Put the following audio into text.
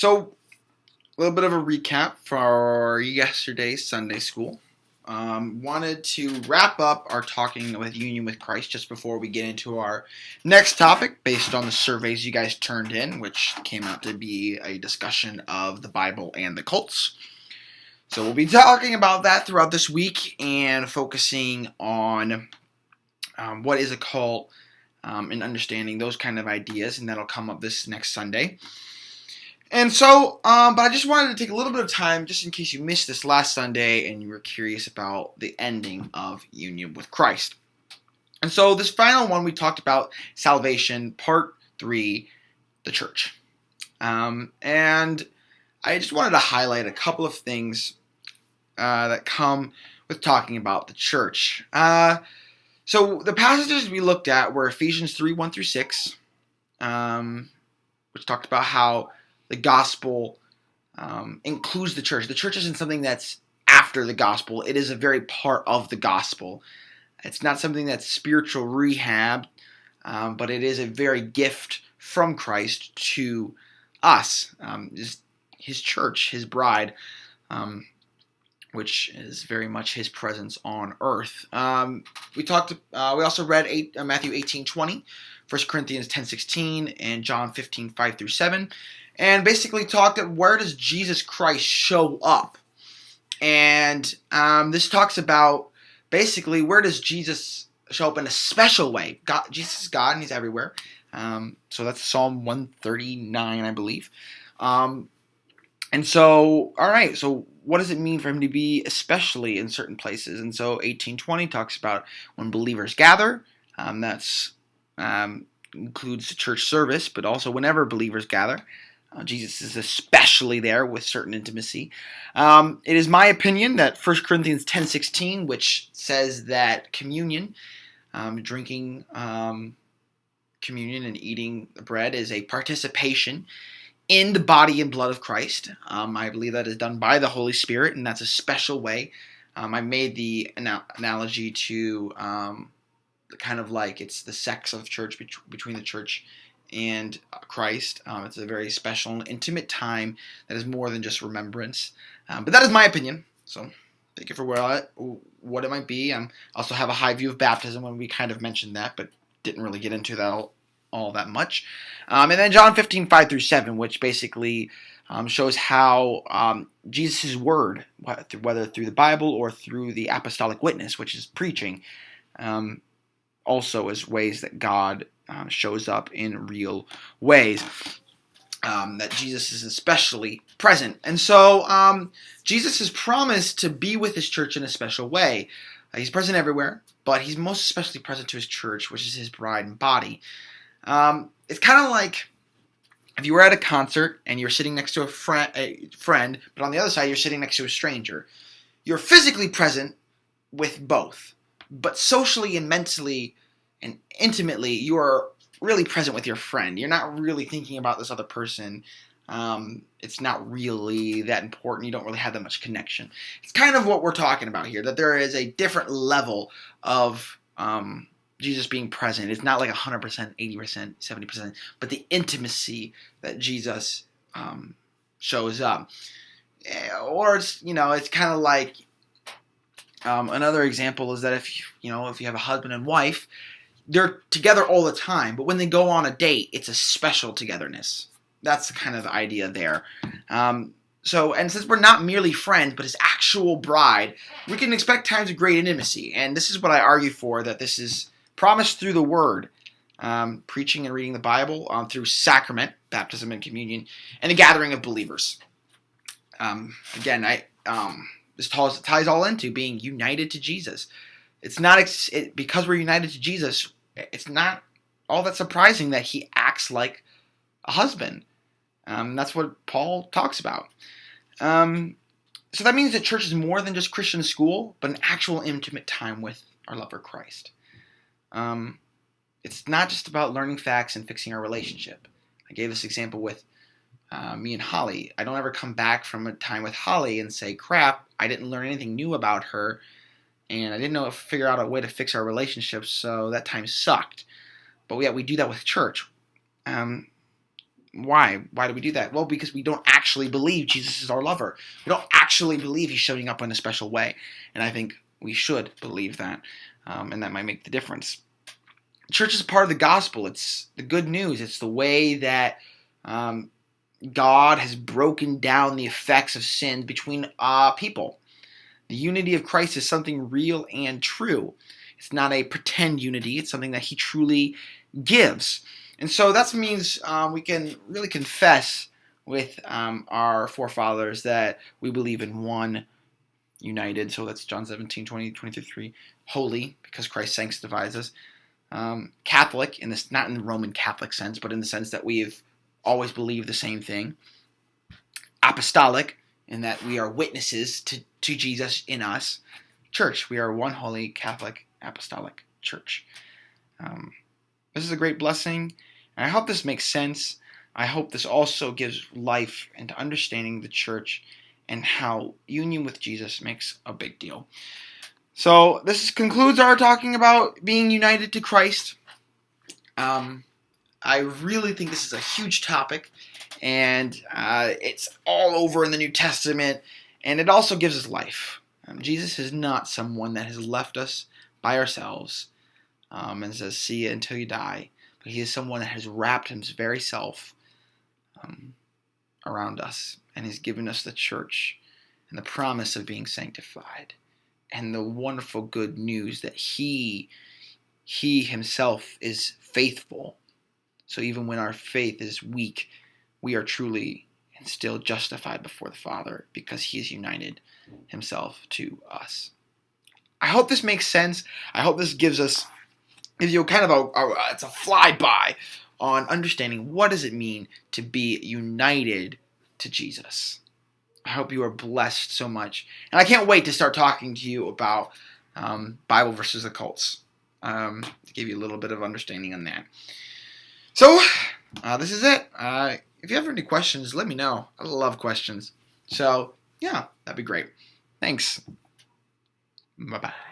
So, a little bit of a recap for yesterday's Sunday school. Wanted to wrap up our talking with Union with Christ just before we get into our next topic based on the surveys you guys turned in, which came out to be a discussion of the Bible and the cults. So we'll be talking about that throughout this week and focusing on what is a cult and understanding those kind of ideas, and that'll come up this next Sunday. And so, but I just wanted to take a little bit of time, just in case you missed this last Sunday and you were curious about the ending of Union with Christ. And so, this final one, we talked about salvation, part 3, the church. And I just wanted to highlight a couple of things that come with talking about the church. So, the passages we looked at were Ephesians 3, 1 through 6, which talked about how the gospel includes the church. The church isn't something that's after the gospel. It is a very part of the gospel. It's not something that's spiritual rehab, but it is a very gift from Christ to us, his church, his bride, which is very much his presence on earth. We also read Matthew 18:20, 1 Corinthians 10:16, and John 15:5 through 7. And basically talked at where does Jesus Christ show up? And this talks about basically where does Jesus show up in a special way. Jesus is God and he's everywhere. So that's Psalm 139, I believe. And so, all right, so what does it mean for him to be especially in certain places? And so 18:20 talks about when believers gather. That's includes church service, but also whenever believers gather. Jesus is especially there with certain intimacy. It is my opinion that 1 Corinthians 10:16, which says that communion, drinking communion and eating the bread is a participation in the body and blood of Christ. I believe that is done by the Holy Spirit, and that's a special way. I made the analogy to kind of like it's the sex of church between the church and Christ. It's a very special and intimate time that is more than just remembrance. But that is my opinion. So take it for what it might be. I also have a high view of baptism when we kind of mentioned that, but didn't really get into that all that much. And then John 15:5 through 7, which basically shows how Jesus' word, whether through the Bible or through the apostolic witness, which is preaching, also is ways that God shows up in real ways, that Jesus is especially present. And so Jesus has promised to be with his church in a special way. He's present everywhere, but he's most especially present to his church, which is his bride and body. It's kind of like if you were at a concert and you're sitting next to a friend, but on the other side you're sitting next to a stranger. You're physically present with both, but socially and mentally and intimately, you are really present with your friend. You're not really thinking about this other person. It's not really that important. You don't really have that much connection. It's kind of what we're talking about here, that there is a different level of Jesus being present. It's not like 100%, 80%, 70%, but the intimacy that Jesus shows up. Or it's kind of like another example is that if you have a husband and wife, they're together all the time, but when they go on a date, it's a special togetherness. That's kind of the idea there. And since we're not merely friends, but his actual bride, we can expect times of great intimacy. And this is what I argue for, that this is promised through the Word, preaching and reading the Bible, through sacrament, baptism and communion, and the gathering of believers. This ties all into being united to Jesus. It's not because we're united to Jesus. It's not all that surprising that he acts like a husband. That's what Paul talks about. So that means that church is more than just Christian school, but an actual intimate time with our lover Christ. It's not just about learning facts and fixing our relationship. I gave this example with me and Holly. I don't ever come back from a time with Holly and say, crap, I didn't learn anything new about her. And I didn't figure out a way to fix our relationship, so that time sucked. But we do that with church. Why? Why do we do that? Well, because we don't actually believe Jesus is our lover. We don't actually believe he's showing up in a special way. And I think we should believe that. And that might make the difference. Church is part of the gospel. It's the good news. It's the way that God has broken down the effects of sin between people. The unity of Christ is something real and true. It's not a pretend unity. It's something that he truly gives. And so that means we can really confess with our forefathers that we believe in one, united. So that's John 17, 20, 23. Holy, because Christ sanctifies us. Catholic, in this, not in the Roman Catholic sense, but in the sense that we've always believed the same thing. Apostolic, in that we are witnesses to Jesus in us. Church, we are one holy Catholic apostolic church. This is a great blessing, and I hope this makes sense. I hope this also gives life into understanding the church and how union with Jesus makes a big deal. So this concludes our talking about being united to Christ. I really think this is a huge topic, and it's all over in the New Testament, and it also gives us life. Jesus is not someone that has left us by ourselves and says, see you until you die. But he is someone that has wrapped his very self around us and has given us the church and the promise of being sanctified and the wonderful good news that he himself is faithful. So even when our faith is weak, we are truly and still justified before the Father because he has united himself to us. I hope this makes sense. I hope this gives you kind of it's a flyby on understanding what does it mean to be united to Jesus. I hope you are blessed so much. And I can't wait to start talking to you about Bible versus occults. To give you a little bit of understanding on that. So, this is it. If you have any questions, let me know. I love questions. So, yeah, that'd be great. Thanks. Bye-bye.